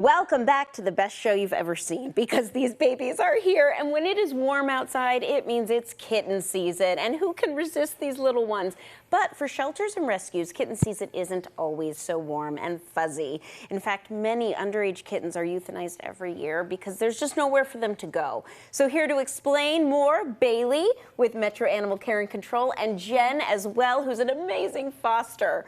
Welcome back to the best show you've ever seen, because these babies are here, and when it is warm outside, it means it's kitten season, and who can resist these little ones? But for shelters and rescues, kitten season isn't always so warm and fuzzy. In fact, many underage kittens are euthanized every year because there's just nowhere for them to go. So here to explain more, Bailey with Metro Animal Care and Control, and Jen as well, who's an amazing foster.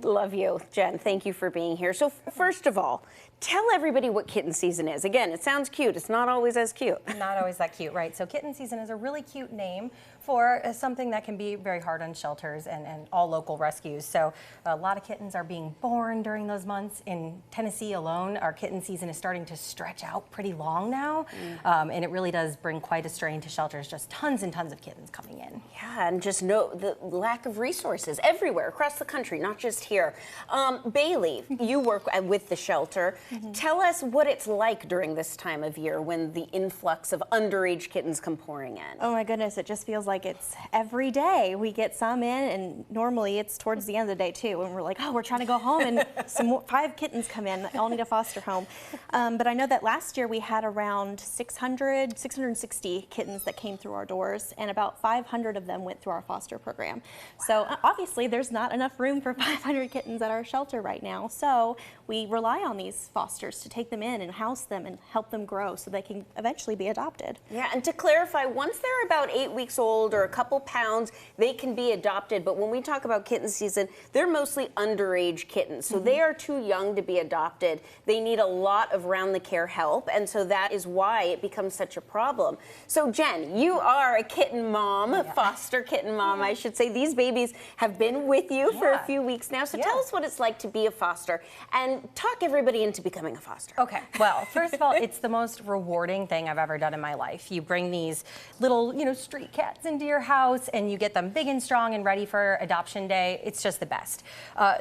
Love you, Jen. Thank you for being here. So first of all, tell everybody what kitten season is. Again, it sounds cute. It's not always as cute. Not always that cute, right? So kitten season is a really cute name for something that can be very hard on shelters and all local rescues. So a lot of kittens are being born during those months. In Tennessee alone, our kitten season is starting to stretch out pretty long now. And it really does bring quite a strain to shelters, just tons and tons of kittens coming in. Yeah, and just know the lack of resources everywhere across the country, not just here. Bailey, you work with the shelter. Tell us what it's like during this time of year when the influx of underage kittens come pouring in. Oh my goodness, it just feels like it's every day. We get some in, and normally it's towards the end of the day too, and we're like, oh, we're trying to go home, and 5 kittens come in, all need a foster home. But I know that last year we had around 660 kittens that came through our doors, and about 500 of them went through our foster program. Wow. So obviously there's not enough room for 500 kittens at our shelter right now. So we rely on these fosters to take them in and house them and help them grow so they can eventually be adopted. Yeah, and to clarify, once they're about 8 weeks old or a couple pounds, they can be adopted. But when we talk about kitten season, they're mostly underage kittens. So they are too young to be adopted. They need a lot of round-the-care help, and so that is why it becomes such a problem. So Jen, you are a kitten mom, foster kitten mom, I should say. These babies have been with you for a few weeks now. So tell us what it's like to be a foster, and talk everybody into becoming a foster. Okay, well, first of all, it's the most rewarding thing I've ever done in my life. You bring these little, street cats into your house, and you get them big and strong and ready for adoption day. It's just the best.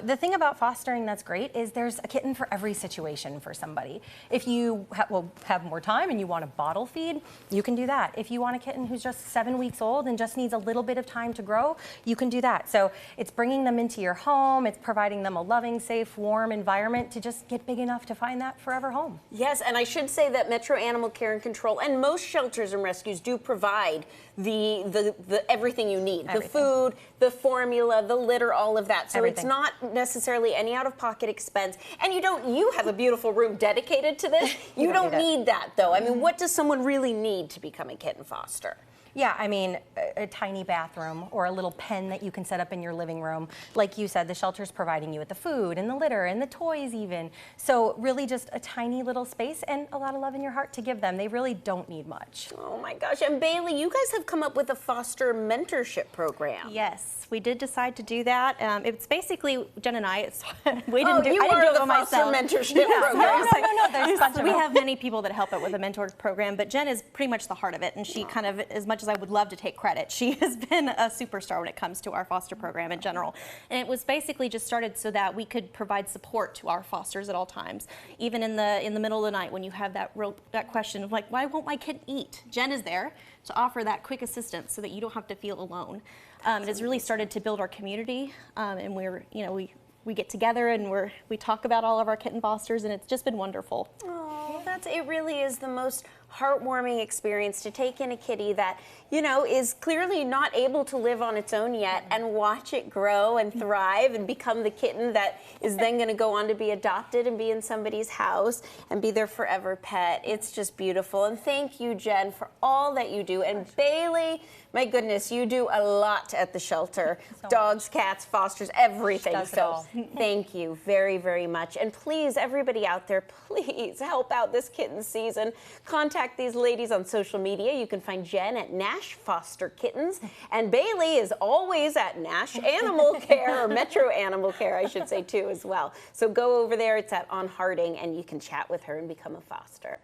The thing about fostering that's great is there's a kitten for every situation for somebody. If you have more time and you want to bottle feed, you can do that. If you want a kitten who's just 7 weeks old and just needs a little bit of time to grow, you can do that. So it's bringing them into your home. It's providing them a loving, safe, warm environment to just get big enough to find that forever home. Yes, and I should say that Metro Animal Care and Control and most shelters and rescues do provide the everything you need. The food, the formula, the litter, all of that. So it's not necessarily any out-of-pocket expense. And you have a beautiful room dedicated to this. You don't need that, though. I mean, what does someone really need to become a kitten foster? Yeah, I mean, a tiny bathroom or a little pen that you can set up in your living room. Like you said, the shelter's providing you with the food and the litter and the toys even. So really just a tiny little space and a lot of love in your heart to give them. They really don't need much. Oh my gosh, and Bailey, you guys have come up with a foster mentorship program. Yes, we did decide to do that. It's basically, Jen and I, I didn't do it myself. Mentorship program. No, there's a bunch we have many people that help out with the mentor program, but Jen is pretty much the heart of it, and she kind of, as much as I would love to take credit, she has been a superstar when it comes to our foster program in general. And it was basically just started so that we could provide support to our fosters at all times, even in the middle of the night when you have that question of like, why won't my kid eat? Jen is there to offer that quick assistance so that you don't have to feel alone. It has really started to build our community, and we get together and we talk about all of our kitten fosters, and it's just been wonderful. Oh, it really is the most heartwarming experience to take in a kitty that, is clearly not able to live on its own yet, and watch it grow and thrive and become the kitten that is then going to go on to be adopted and be in somebody's house and be their forever pet. It's just beautiful. And thank you, Jen, for all that you do. And Bailey, my goodness, you do a lot at the shelter. Dogs, cats, fosters, everything. So thank you very, very much. And please, everybody out there, please help out this kitten season. Contact these ladies on social media. You can find Jen at Nash Foster Kittens, and Bailey is always at Nash Animal Care, or Metro Animal Care, I should say, too, as well. So go over there. It's at On Harding, and you can chat with her and become a foster.